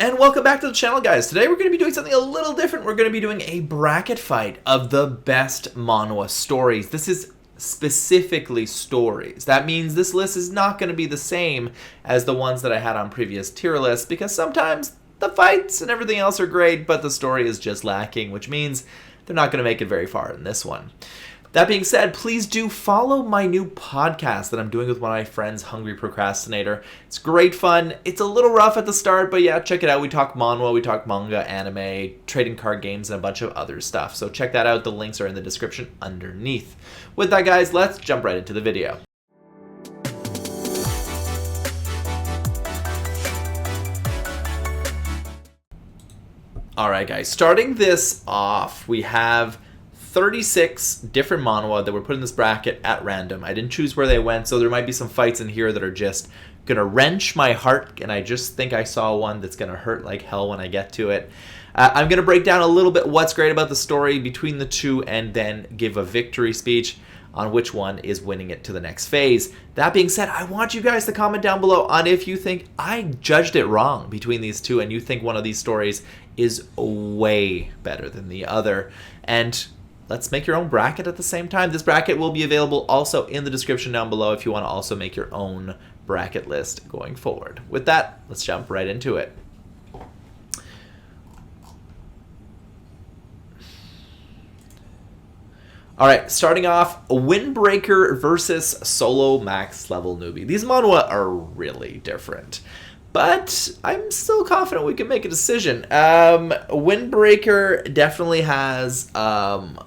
And welcome back to the channel, guys. Today we're going to be doing something a little different. We're going to be doing a bracket fight of the best Manhwa stories. This is specifically stories. That means this list is not going to be the same as the ones that I had on previous tier lists, because sometimes the fights and everything else are great, but the story is just lacking, which means they're not going to make it very far in this one. That being said, please do follow my new podcast that I'm doing with one of my friends, Hungry Procrastinator. It's great fun. It's a little rough at the start, but yeah, check it out. We talk manhwa, we talk manga, anime, trading card games, and a bunch of other stuff. So check that out. The links are in the description underneath. With that, guys, let's jump right into the video. Alright, guys, starting this off, we have 36 different manhwa that were put in this bracket at random. I didn't choose where they went, so there might be some fights in here that are just gonna wrench my heart, and I just think I saw one that's gonna hurt like hell when I get to it. I'm gonna break down a little bit what's great about the story between the two, and then give a victory speech on which one is winning it to the next phase. That being said, I want you guys to comment down below on if you think I judged it wrong between these two, and you think one of these stories is way better than the other. And let's make your own bracket at the same time. This bracket will be available also in the description down below if you want to also make your own bracket list going forward. With that, let's jump right into it. Alright, starting off, Windbreaker versus Solo Max Level Newbie. These manhwa are really different, but I'm still confident we can make a decision. Windbreaker definitely has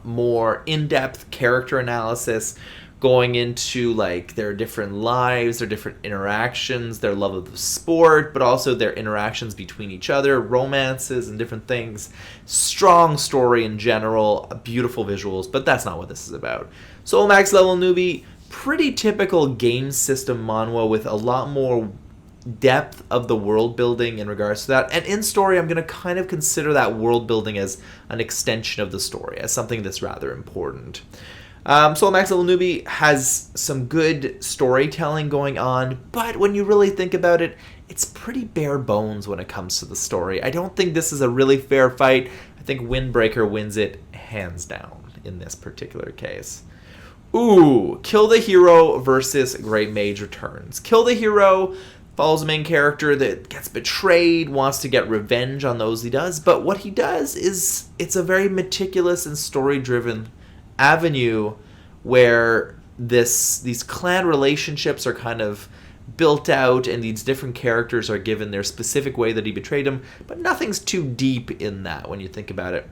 more in-depth character analysis, going into like their different lives, their different interactions, their love of the sport, but also their interactions between each other, romances and different things. Strong story in general, beautiful visuals, but that's not what this is about. Solo Max Level Newbie, pretty typical game system manhwa with a lot more depth of the world building in regards to that. And in story, I'm going to kind of consider that world building as an extension of the story, as something that's rather important. Solo Max Level Newbie has some good storytelling going on, but when you really think about it, it's pretty bare bones when it comes to the story. I don't think this is a really fair fight. I think Windbreaker wins it hands down in this particular case. Ooh, Kill the Hero versus Great Mage Returns. Kill the Hero follows a main character that gets betrayed, wants to get revenge on those he does, but what he does is, it's a very meticulous and story-driven avenue where these clan relationships are kind of built out, and these different characters are given their specific way that he betrayed them, but nothing's too deep in that when you think about it.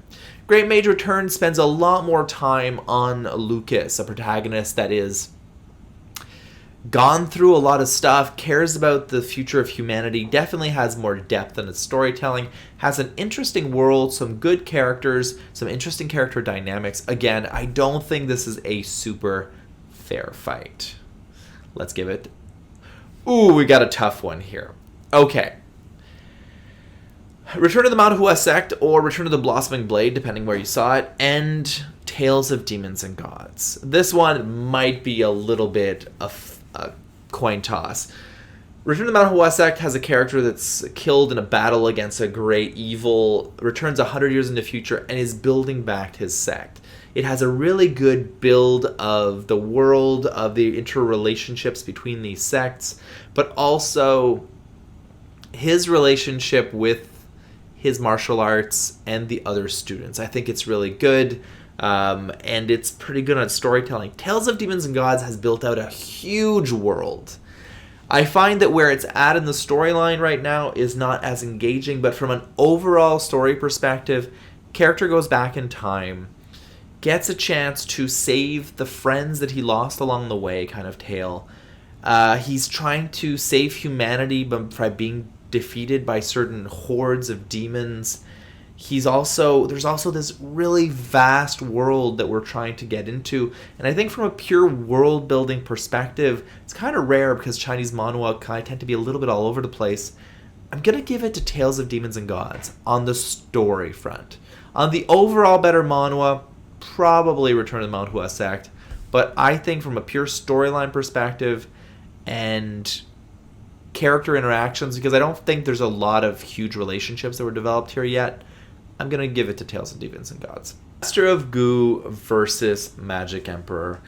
Great Mage Return spends a lot more time on Lucas, a protagonist that is gone through a lot of stuff, cares about the future of humanity, definitely has more depth in its storytelling, has an interesting world, some good characters, some interesting character dynamics. Again, I don't think this is a super fair fight. Let's give it... Ooh, we got a tough one here. Okay. Return of the Manhua Sect, or Return of the Blossoming Blade, depending where you saw it, and Tales of Demons and Gods. This one might be a little bit of a coin toss. Return of the Manhwa Sect has a character that's killed in a battle against a great evil, returns 100 years in the future, and is building back his sect. It has a really good build of the world, of the interrelationships between these sects, but also his relationship with his martial arts and the other students. I think it's really good. And it's pretty good on storytelling. Tales of Demons and Gods has built out a huge world. I find that where it's at in the storyline right now is not as engaging, but from an overall story perspective, character goes back in time, gets a chance to save the friends that he lost along the way, kind of tale. He's trying to save humanity by being defeated by certain hordes of demons. There's also this really vast world that we're trying to get into, and I think from a pure world building perspective, it's kind of rare because Chinese manhwa kind of tend to be a little bit all over the place. I'm gonna give it to Tales of Demons and Gods on the story front. On the overall better manhwa, probably Return of the Manhua Sect, but I think from a pure storyline perspective and character interactions, because I don't think there's a lot of huge relationships that were developed here yet, I'm going to give it to Tales of Demons and Gods. Master of Goo versus Magic Emperor.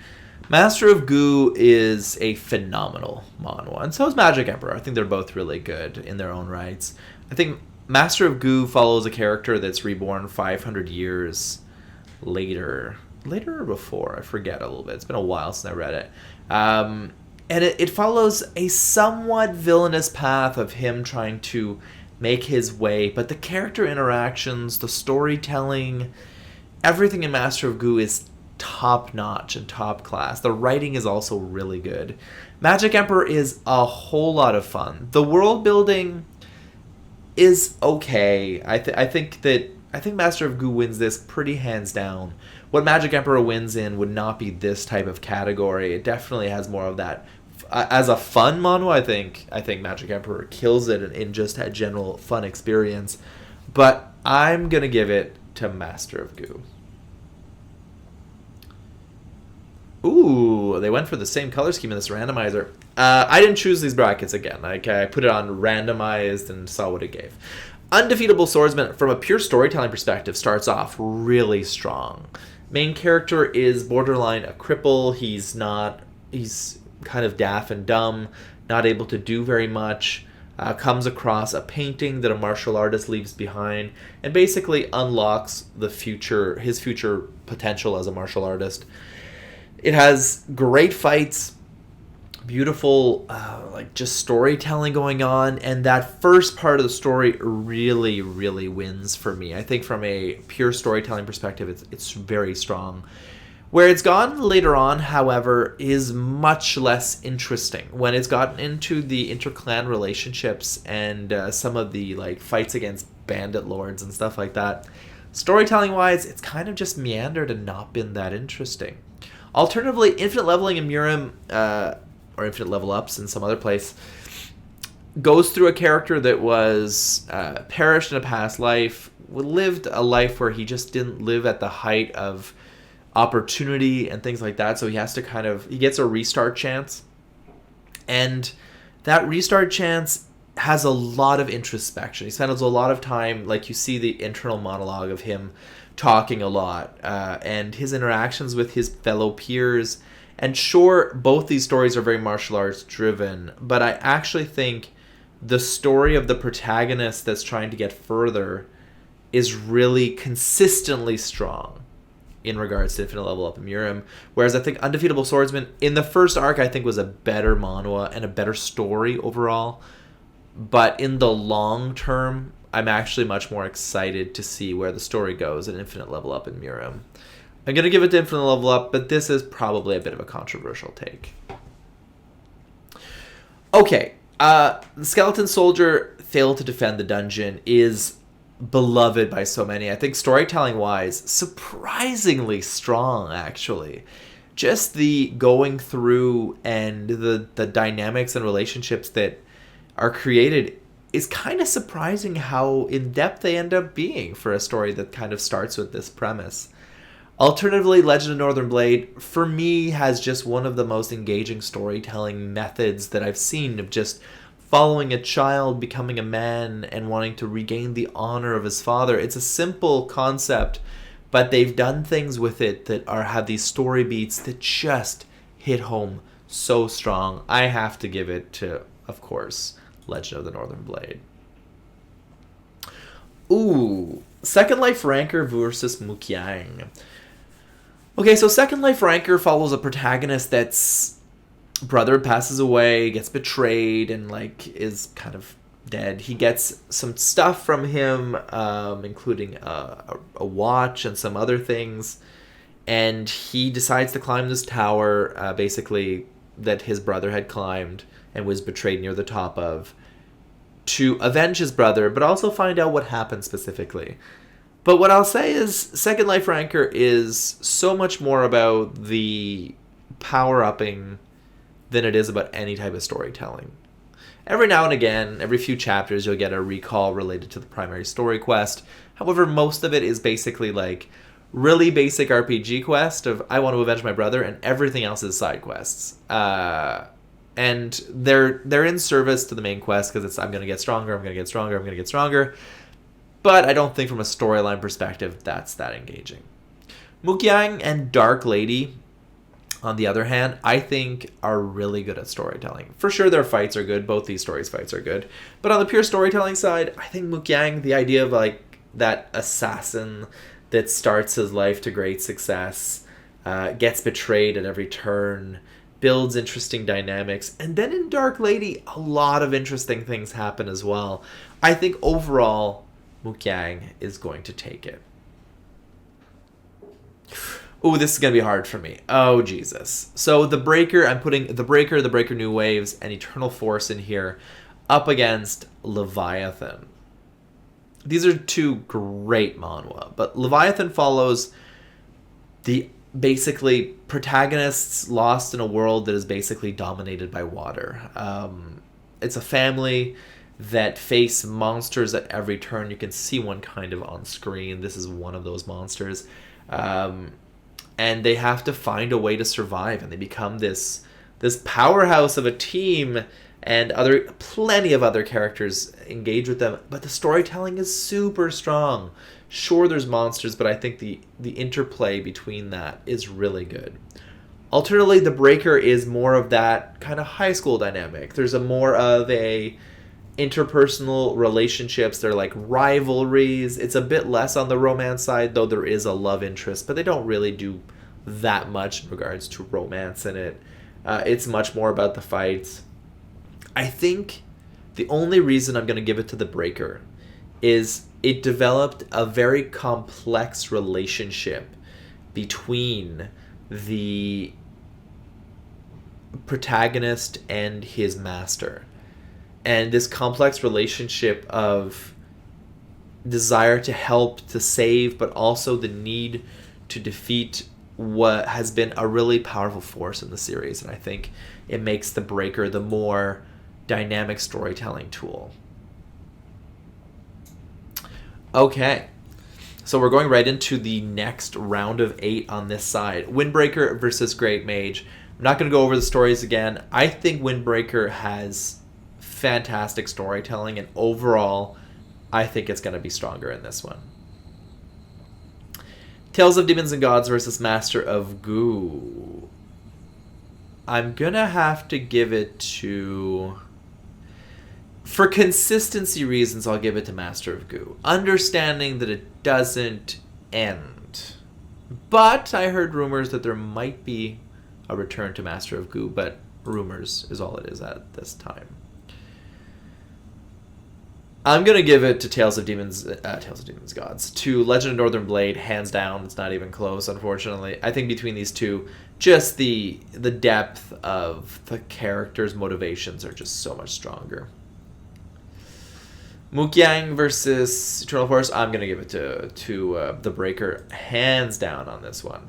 Master of Goo is a phenomenal manhwa, and so is Magic Emperor. I think they're both really good in their own rights. I think Master of Goo follows a character that's reborn 500 years later or before, I forget a little bit. It's been a while since I read it. And it follows a somewhat villainous path of him trying to make his way, but the character interactions, the storytelling, everything in Master of Goo is top-notch and top-class. The writing is also really good. Magic Emperor is a whole lot of fun. The world building is okay. I think Master of Goo wins this pretty hands down. What Magic Emperor wins in would not be this type of category. It definitely has more of that. As a fun manhwa, I think Magic Emperor kills it in just a general fun experience. But I'm going to give it to Master of Goo. Ooh, they went for the same color scheme in this randomizer. I didn't choose these brackets again. I put it on randomized and saw what it gave. Undefeatable Swordsman, from a pure storytelling perspective, starts off really strong. Main character is borderline a cripple. He's kind of deaf and dumb, not able to do very much. Comes across a painting that a martial artist leaves behind, and basically unlocks his future potential as a martial artist. It has great fights, beautiful just storytelling going on, and that first part of the story really, really wins for me. I think from a pure storytelling perspective, it's very strong. Where it's gone later on, however, is much less interesting. When it's gotten into the inter-clan relationships and some of the fights against bandit lords and stuff like that, storytelling-wise, it's kind of just meandered and not been that interesting. Alternatively, Infinite Leveling in Murim, or Infinite Level Ups in some other place, goes through a character that was perished in a past life, lived a life where he just didn't live at the height of opportunity and things like that, so he has to he gets a restart chance, and that restart chance has a lot of introspection. He spends a lot of time, you see the internal monologue of him talking a lot, and his interactions with his fellow peers. And sure, both these stories are very martial arts driven, but I actually think the story of the protagonist that's trying to get further is really consistently strong in regards to Infinite Level Up in Murim. Whereas I think Undefeatable Swordsman, in the first arc, I think was a better manhwa and a better story overall. But in the long term, I'm actually much more excited to see where the story goes in Infinite Level Up in Murim. I'm going to give it to Infinite Level Up, but this is probably a bit of a controversial take. Okay, the Skeleton Soldier failed to defend the dungeon is beloved by so many. I think storytelling-wise, surprisingly strong, actually. Just the going through and the dynamics and relationships that are created is kind of surprising how in-depth they end up being for a story that kind of starts with this premise. Alternatively, Legend of Northern Blade, for me, has just one of the most engaging storytelling methods that I've seen, of just following a child becoming a man and wanting to regain the honor of his father. It's a simple concept, but they've done things with it that have these story beats that just hit home so strong. I have to give it to, of course, Legend of the Northern Blade. Ooh, Second Life Ranker versus Mukyang. Okay, so Second Life Ranker follows a protagonist that's brother passes away, gets betrayed, and is kind of dead. He gets some stuff from him, including a watch and some other things, and he decides to climb this tower, basically that his brother had climbed and was betrayed near the top of, to avenge his brother, but also find out what happened specifically. But what I'll say is Second Life Ranker is so much more about the power-upping than it is about any type of storytelling. Every now and again, every few chapters, you'll get a recall related to the primary story quest. However, most of it is basically really basic RPG quest of I want to avenge my brother, and everything else is side quests. and they're in service to the main quest because it's I'm gonna get stronger, I'm gonna get stronger, I'm gonna get stronger. But I don't think from a storyline perspective that's that engaging. Mukyang and Dark Lady, on the other hand, I think are really good at storytelling. For sure, their fights are good. Both these stories' fights are good. But on the pure storytelling side, I think Mukyang, the idea of like that assassin that starts his life to great success, gets betrayed at every turn, builds interesting dynamics, and then in Dark Lady, a lot of interesting things happen as well. I think overall, Mukyang is going to take it. Ooh, this is going to be hard for me. Oh, Jesus. So the Breaker, I'm putting the Breaker New Waves, and Eternal Force in here up against Leviathan. These are two great manhwa, but Leviathan follows the basically protagonists lost in a world that is basically dominated by water. It's a family that face monsters at every turn. You can see one kind of on screen. This is one of those monsters. And they have to find a way to survive, and they become this powerhouse of a team, and plenty of other characters engage with them, but the storytelling is super strong. Sure, there's monsters, but I think the interplay between that is really good. Alternatively, the Breaker is more of that kind of high school dynamic. There's a more of a interpersonal relationships. They're like rivalries. It's a bit less on the romance side, though there is a love interest, but they don't really do that much in regards to romance in it. It's much more about the fights. I think the only reason I'm going to give it to the Breaker is it developed a very complex relationship between the protagonist and his master. And this complex relationship of desire to help, to save, but also the need to defeat what has been a really powerful force in the series. And I think it makes the Breaker the more dynamic storytelling tool. Okay. So we're going right into the next round of 8 on this side. Windbreaker versus Great Mage. I'm not going to go over the stories again. I think Windbreaker has fantastic storytelling, and overall I think it's going to be stronger in this one. Tales of Demons and Gods versus Master of Goo. I'm going to have to give it to... For consistency reasons, I'll give it to Master of Goo, understanding that it doesn't end. But I heard rumors that there might be a return to Master of Goo, but rumors is all it is at this time. I'm going to give it to Tales of Demons Gods. To Legend of Northern Blade, hands down. It's not even close, unfortunately. I think between these two, just the depth of the characters' motivations are just so much stronger. Mukyang versus Eternal Force, I'm going to give it to the Breaker, hands down on this one.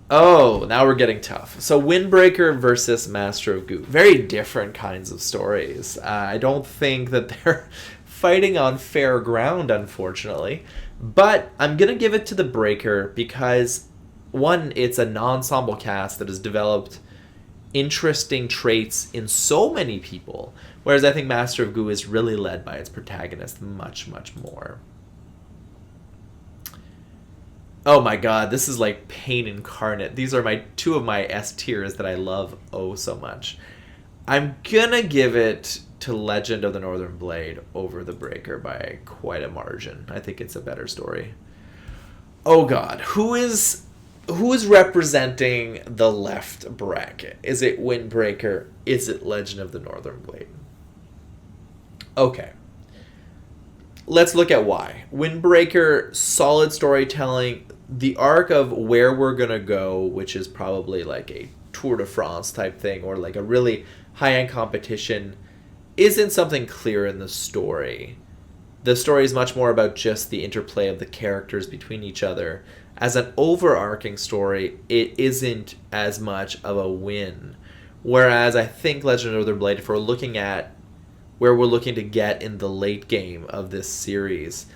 Oh, now we're getting tough. So Windbreaker versus Master of Goo. Very different kinds of stories. I don't think that they're fighting on fair ground, unfortunately. But I'm going to give it to the Breaker because, one, it's an ensemble cast that has developed interesting traits in so many people, whereas I think Master of Goo is really led by its protagonist much, much more. Oh my god, this is like pain incarnate. These are two of my S tiers that I love oh so much. I'm gonna give it to Legend of the Northern Blade over the Breaker by quite a margin. I think it's a better story. Oh god, who is representing the left bracket? Is it Windbreaker? Is it Legend of the Northern Blade? Okay. Let's look at why. Windbreaker, solid storytelling. The arc of where we're going to go, which is probably like a Tour de France type thing or like a really high-end competition, isn't something clear in the story. The story is much more about just the interplay of the characters between each other. As an overarching story, it isn't as much of a win. Whereas I think Legend of Northern Blade, if we're looking at where we're looking to get in the late game of this series,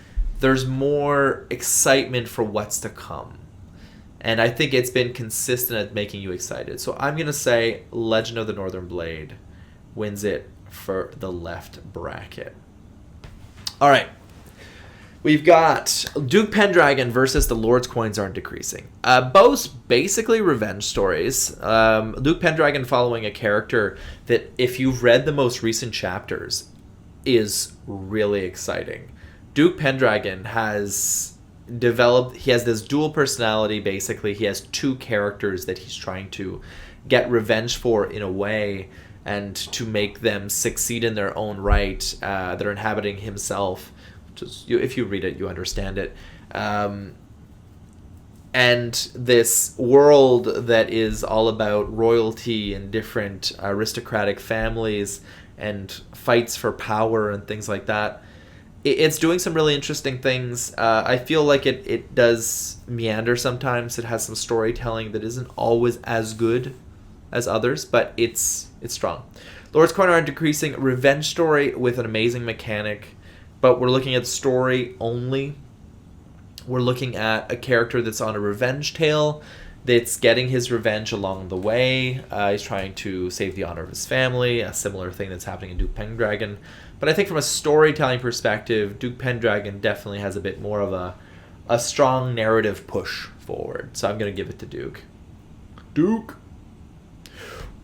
there's more excitement for what's to come. And I think it's been consistent at making you excited. So I'm going to say Legend of the Northern Blade wins it for the left bracket. All right. We've got Duke Pendragon versus The Lord's Coins Aren't Decreasing. Both basically revenge stories. Duke Pendragon following a character that, if you've read the most recent chapters, is really exciting. Duke Pendragon has developed, he has this dual personality, basically. He has two characters that he's trying to get revenge for in a way, and to make them succeed in their own right, that are inhabiting himself. If you read it, you understand it. And this world that is all about royalty and different aristocratic families and fights for power and things like that. It's doing some really interesting things. I feel like it does meander sometimes. It has some storytelling that isn't always as good as others, but it's strong. Lord's Coin Aren't Decreasing, revenge story with an amazing mechanic. But we're looking at story only. We're looking at a character that's on a revenge tale, that's getting his revenge along the way. He's trying to save the honor of his family, a similar thing that's happening in Duke Pendragon. But I think from a storytelling perspective, Duke Pendragon definitely has a bit more of a strong narrative push forward. So I'm going to give it to Duke. Duke!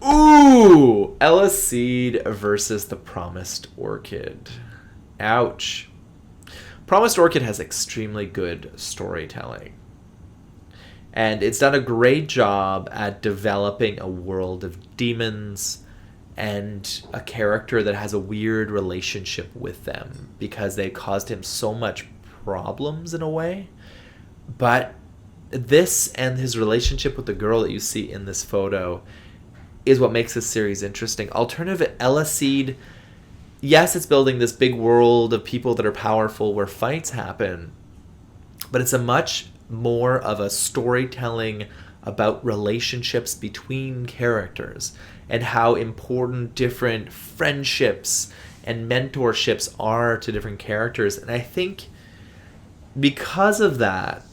Ooh! Ella Seed versus the Promised Orchid. Ouch. Promised Orchid has extremely good storytelling. And it's done a great job at developing a world of demons and a character that has a weird relationship with them because they caused him so much problems in a way. But this and his relationship with the girl that you see in this photo is what makes this series interesting. Alternative, Ella Seed, yes, it's building this big world of people that are powerful where fights happen, but it's a much more of a storytelling about relationships between characters and how important different friendships and mentorships are to different characters. And I think because of that,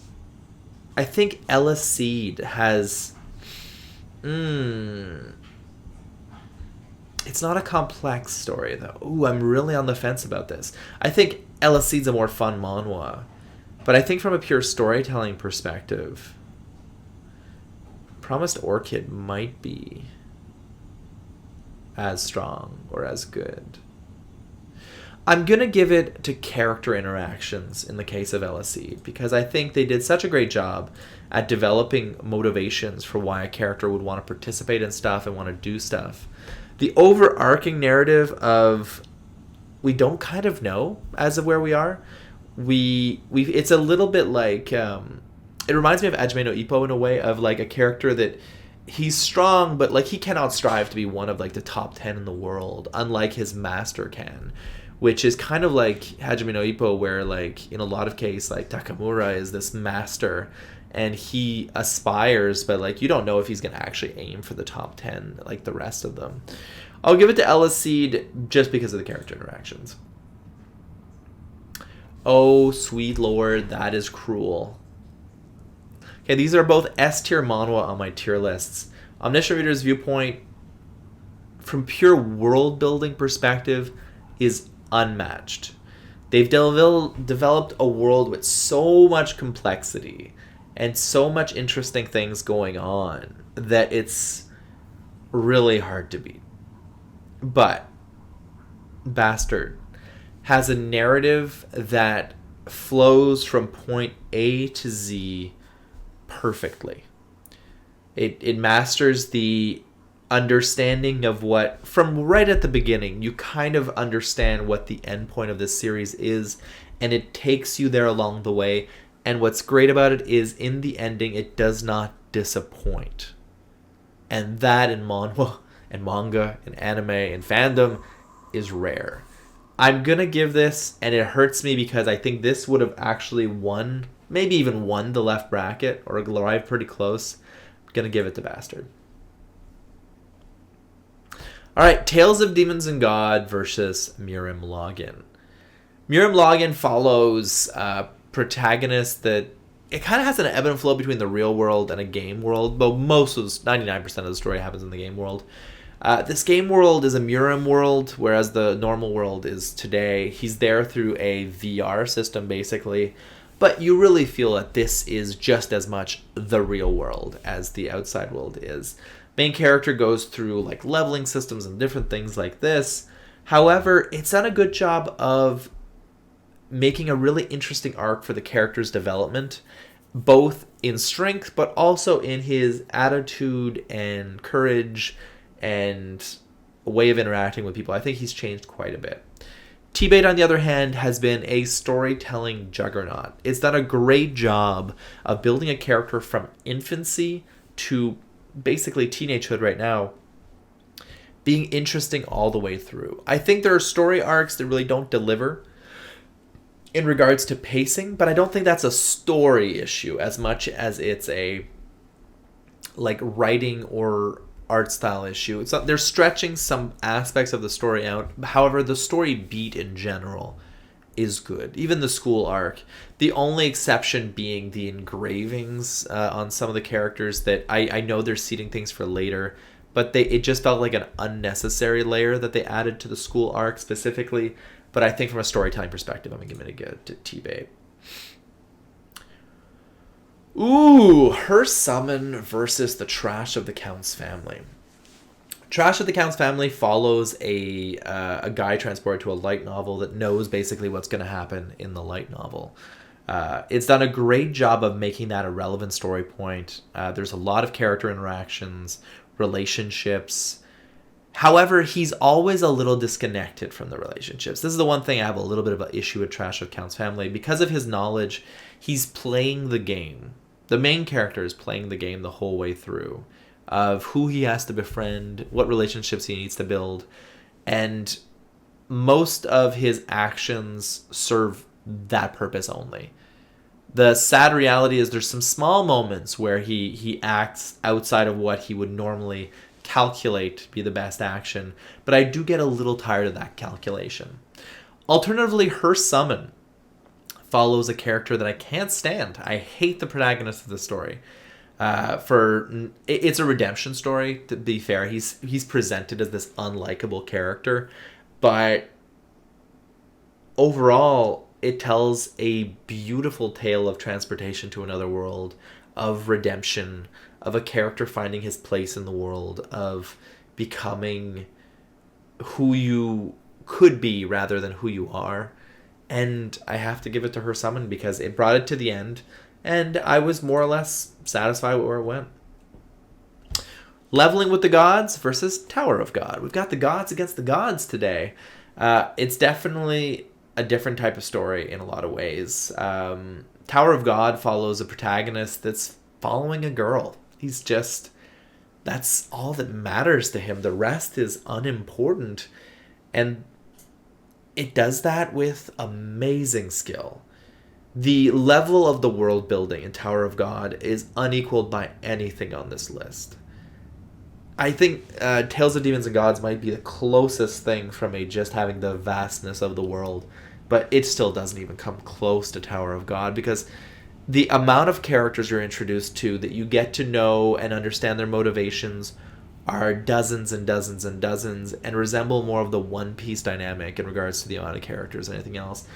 I think Ella Seed has... It's not a complex story, though. Ooh, I'm really on the fence about this. I think Ella Seed's a more fun manhwa. But I think from a pure storytelling perspective, Promised Orchid might be as strong or as good. I'm going to give it to character interactions in the case of Ella Seed, because I think they did such a great job at developing motivations for why a character would want to participate in stuff and want to do stuff. The overarching narrative of we don't kind of know as of where we are. It's a little bit like it reminds me of Hajime no Ippo in a way, of like a character that he's strong, but like he cannot strive to be one of like the top 10 in the world, unlike his master can, which is kind of like Hajime no Ippo, where like in a lot of cases like Takamura is this master and he aspires, but like you don't know if he's going to actually aim for the top 10 like the rest of them. I'll give it to Ella Seed just because of the character interactions. Oh, sweet lord, that is cruel. Okay, these are both S-tier manhwa on my tier lists. Omniscient Reader's Viewpoint, from pure world-building perspective, is unmatched. They've developed a world with so much complexity and so much interesting things going on that it's really hard to beat. But Bastard has a narrative that flows from point A to Z perfectly. It masters the understanding of what, from right at the beginning, you kind of understand what the end point of this series is, and it takes you there along the way. And what's great about it is in the ending, it does not disappoint. And that in manhwa and manga and anime and fandom is rare. I'm going to give this, and it hurts me because I think this would have actually won, maybe even won the left bracket, or arrived pretty close. I'm going to give it to Bastard. Alright, Tales of Demons and God versus Mirim Login. Mirim Login follows a protagonist that it kind of has an ebb and flow between the real world and a game world, but 99% of the story happens in the game world. This game world is a Murim world, whereas the normal world is today. He's there through a VR system, basically, but you really feel that this is just as much the real world as the outside world is. Main character goes through like leveling systems and different things like this. However, it's done a good job of making a really interesting arc for the character's development, both in strength, but also in his attitude and courage and way of interacting with people. I think he's changed quite a bit. T-Bait, on the other hand, has been a storytelling juggernaut. It's done a great job of building a character from infancy to basically teenagehood right now, being interesting all the way through. I think there are story arcs that really don't deliver in regards to pacing, but I don't think that's a story issue as much as it's a like writing or art style issue. They're stretching some aspects of the story out. However, the story beat in general is good. Even the school arc. The only exception being the engravings on some of the characters that I know they're seeding things for later, but it just felt like an unnecessary layer that they added to the school arc specifically. But I think from a storytelling perspective, I'm going to give it a good to T-Bait. Ooh, Her Summon versus the Trash of the Count's Family. Trash of the Count's Family follows a guy transported to a light novel that knows basically what's going to happen in the light novel. It's done a great job of making that a relevant story point. There's a lot of character interactions, relationships. However, he's always a little disconnected from the relationships. This is the one thing I have a little bit of an issue with Trash of Count's Family. Because of his knowledge, he's playing the game. The main character is playing the game the whole way through of who he has to befriend, what relationships he needs to build. And most of his actions serve that purpose only. The sad reality is there's some small moments where he acts outside of what he would normally calculate to be the best action, but I do get a little tired of that calculation. Alternatively, Her Summon follows a character that I can't stand. I hate the protagonist of the story. It's a redemption story, to be fair. He's presented as this unlikable character, but overall it tells a beautiful tale of transportation to another world, of redemption, of a character finding his place in the world, of becoming who you could be rather than who you are. And I have to give it to Her Summon because it brought it to the end, and I was more or less satisfied with where it went. Leveling with the Gods versus Tower of God. We've got the gods against the gods today. It's definitely a different type of story in a lot of ways. Tower of God follows a protagonist that's following a girl. That's all that matters to him. The rest is unimportant. And it does that with amazing skill. The level of the world building in Tower of God is unequaled by anything on this list. I think Tales of Demons and Gods might be the closest thing from just having the vastness of the world, but it still doesn't even come close to Tower of God because the amount of characters you're introduced to that you get to know and understand their motivations are dozens and dozens and dozens and resemble more of the One Piece dynamic in regards to the amount of characters and anything else.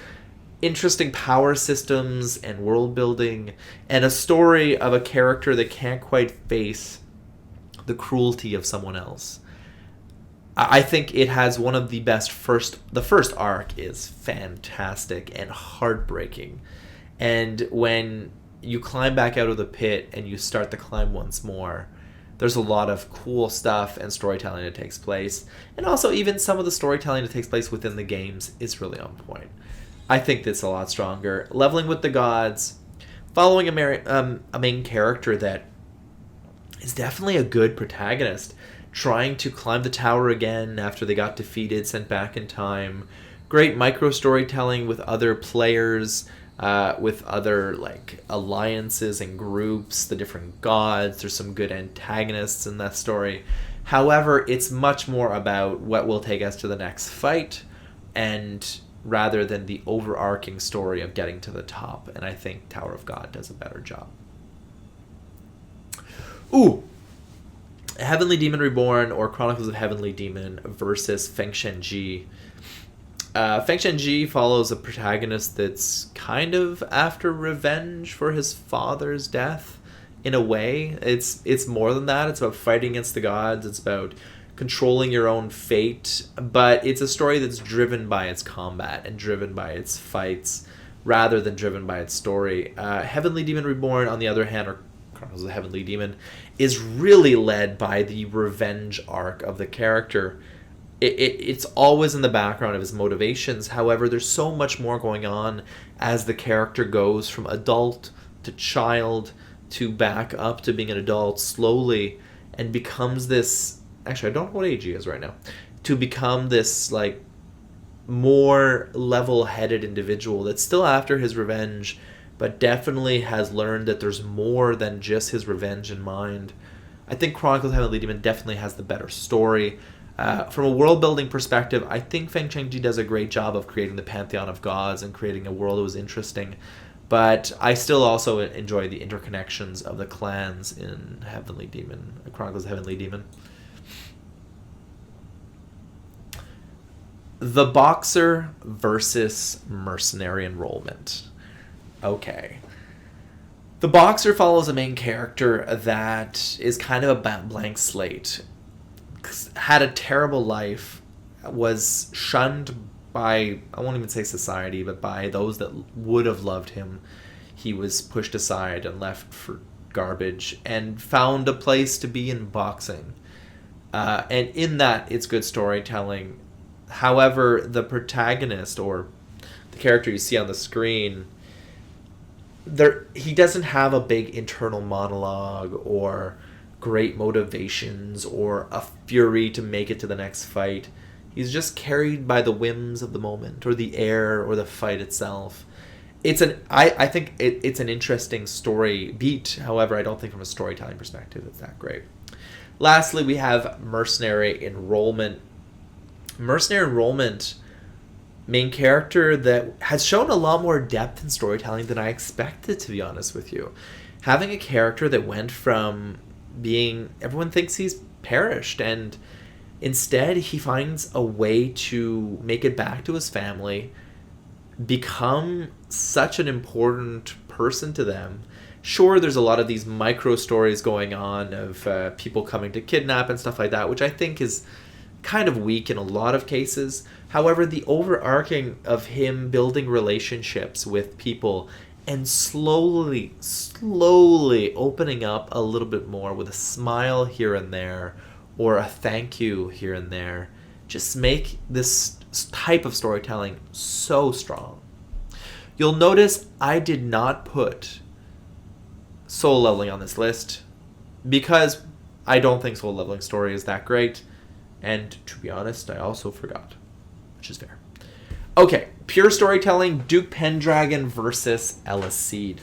Interesting power systems and world building and a story of a character that can't quite face the cruelty of someone else. I think it has one of the best the first arc is fantastic and heartbreaking. And when you climb back out of the pit and you start the climb once more, there's a lot of cool stuff and storytelling that takes place. And also even some of the storytelling that takes place within the games is really on point. I think that's a lot stronger. Leveling with the Gods, following a main character that is definitely a good protagonist, trying to climb the tower again after they got defeated, sent back in time. Great micro storytelling with other players, with other like alliances and groups, the different gods. There's some good antagonists in that story. However, it's much more about what will take us to the next fight and rather than the overarching story of getting to the top. And I think Tower of God does a better job. Ooh! Heavenly Demon Reborn or Chronicles of Heavenly Demon versus Feng Shenji. Feng Shenji follows a protagonist that's kind of after revenge for his father's death. In a way, it's more than that. It's about fighting against the gods. It's about controlling your own fate. But it's a story that's driven by its combat and driven by its fights rather than driven by its story. Heavenly Demon Reborn, on the other hand, or Chronicles of the Heavenly Demon, is really led by the revenge arc of the character. It's always in the background of his motivations. However, there's so much more going on as the character goes from adult to child to back up to being an adult slowly and becomes this... Actually, I don't know what age he is right now. To become this, like, more level-headed individual that's still after his revenge, but definitely has learned that there's more than just his revenge in mind. I think Chronicles of Heavenly Demon definitely has the better story. From a world-building perspective, I think Feng Shenji does a great job of creating the pantheon of gods and creating a world that was interesting. But I still also enjoy the interconnections of the clans in Heavenly Demon, Chronicles of Heavenly Demon. The Boxer versus Mercenary Enrollment. Okay. The Boxer follows a main character that is kind of a blank slate. Had a terrible life, was shunned by, I won't even say society, but by those that would have loved him. He was pushed aside and left for garbage and found a place to be in boxing. And in that, it's good storytelling. However, the protagonist, or the character you see on the screen, he doesn't have a big internal monologue or great motivations or a fury to make it to the next fight. He's just carried by the whims of the moment or the air or the fight itself. I think it's an interesting story beat. However, I don't think from a storytelling perspective it's that great. Lastly, we have Mercenary Enrollment. Mercenary Enrollment, main character that has shown a lot more depth in storytelling than I expected, to be honest with you. Having a character that went from being, everyone thinks he's perished, and instead he finds a way to make it back to his family, become such an important person to them. Sure, there's a lot of these micro stories going on of people coming to kidnap and stuff like that, which I think is kind of weak in a lot of cases. However, the overarching of him building relationships with people and slowly opening up a little bit more with a smile here and there or a thank you here and there just make this type of storytelling so strong. You'll notice I did not put soul leveling on this list because I don't think soul leveling story is that great. And to be honest, I also forgot, which is fair. Okay, pure storytelling, Duke Pendragon versus Elisede.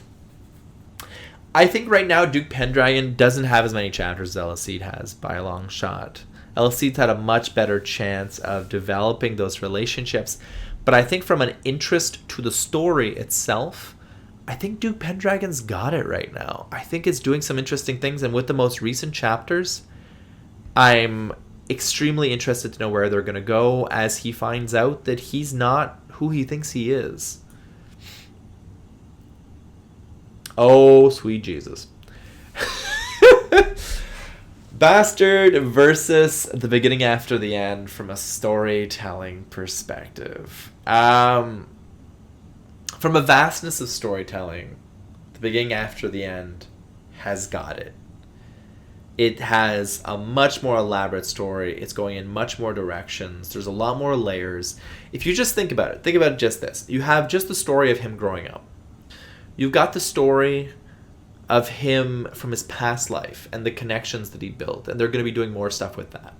I think right now Duke Pendragon doesn't have as many chapters as Elisede has by a long shot. Eliside's had a much better chance of developing those relationships, but I think from an interest to the story itself, I think Duke Pendragon's got it right now. I think it's doing some interesting things, and with the most recent chapters, I'm extremely interested to know where they're going to go as he finds out that he's not who he thinks he is. Oh, sweet Jesus. Bastard versus The Beginning After the End from a storytelling perspective. From a vastness of storytelling, The Beginning After the End has got it. It has a much more elaborate story. It's going in much more directions. There's a lot more layers. If you just think about it just this. You have just the story of him growing up. You've got the story of him from his past life and the connections that he built, and they're going to be doing more stuff with that.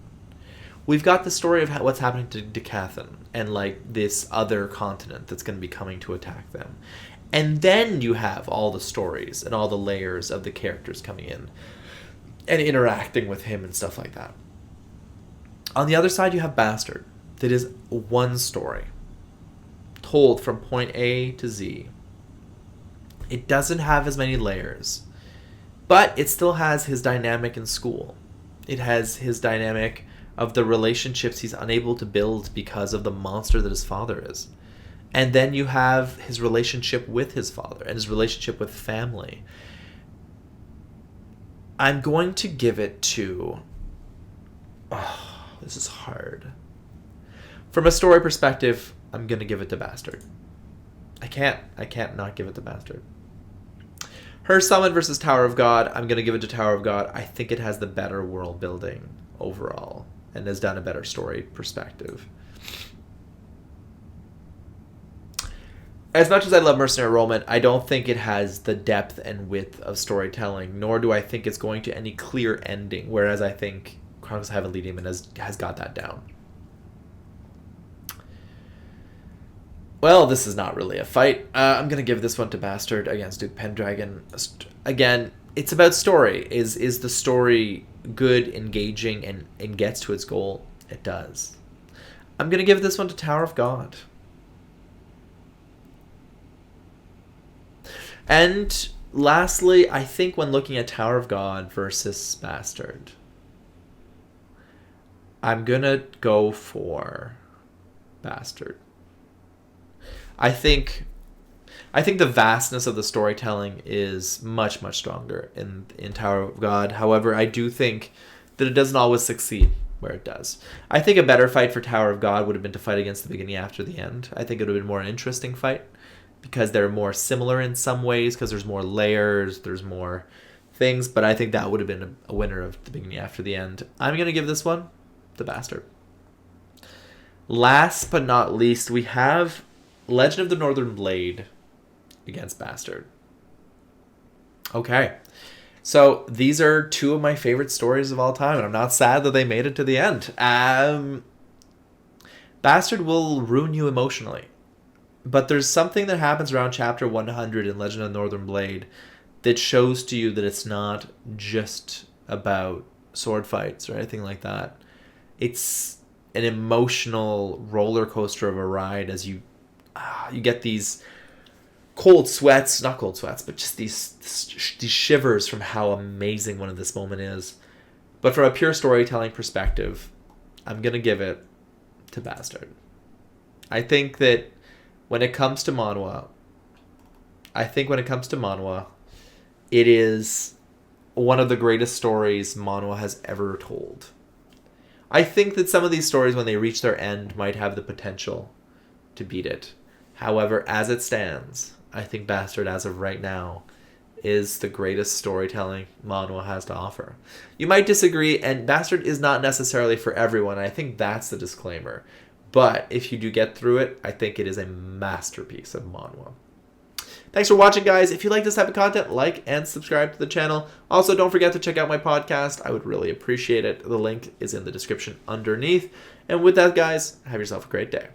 We've got the story of what's happening to Decathlon and like this other continent that's going to be coming to attack them. And then you have all the stories and all the layers of the characters coming in and interacting with him and stuff like that. On the other side, you have Bastard, that is one story. told from point A to Z. It doesn't have as many layers, but it still has his dynamic in school. It has his dynamic of the relationships he's unable to build because of the monster that his father is. And then you have his relationship with his father and his relationship with family. I'm going to give it to... Oh, this is hard. From a story perspective, I'm going to give it to Bastard. I can't not give it to Bastard. Her Summon versus Tower of God, I'm going to give it to Tower of God. I think it has the better world building overall and has done a better story perspective. As much as I love Mercenary Enrollment, I don't think it has the depth and width of storytelling, nor do I think it's going to any clear ending, whereas I think Chronicles of Heavenly Demon has got that down. Well, this is not really a fight. I'm going to give this one to Bastard against Duke Pendragon. Again, it's about story. Is the story good, engaging, and gets to its goal? It does. I'm going to give this one to Tower of God. And lastly, I think when looking at Tower of God versus Bastard, I'm going to go for Bastard. I think the vastness of the storytelling is much, much stronger in Tower of God. However, I do think that it doesn't always succeed where it does. I think a better fight for Tower of God would have been to fight against the beginning after the end. I think it would have been more interesting fight because they're more similar in some ways, because there's more layers, there's more things, but I think that would have been a winner of the beginning after the end. I'm going to give this one the Bastard. Last but not least, we have Legend of the Northern Blade against Bastard. Okay. So these are two of my favorite stories of all time, and I'm not sad that they made it to the end. Bastard will ruin you emotionally. But there's something that happens around chapter 100 in Legend of the Northern Blade that shows to you that it's not just about sword fights or anything like that. It's an emotional roller coaster of a ride as you get these cold sweats, not cold sweats, but just these shivers from how amazing one of this moment is. But from a pure storytelling perspective, I'm going to give it to Bastard. I think that when it comes to Manhwa, it is one of the greatest stories Manhwa has ever told. I think that some of these stories, when they reach their end, might have the potential to beat it. However, as it stands, I think Bastard, as of right now, is the greatest storytelling Manhwa has to offer. You might disagree, and Bastard is not necessarily for everyone. I think that's the disclaimer. But if you do get through it, I think it is a masterpiece of Manhwa. Thanks for watching, guys. If you like this type of content, like and subscribe to the channel. Also, don't forget to check out my podcast. I would really appreciate it. The link is in the description underneath. And with that, guys, have yourself a great day.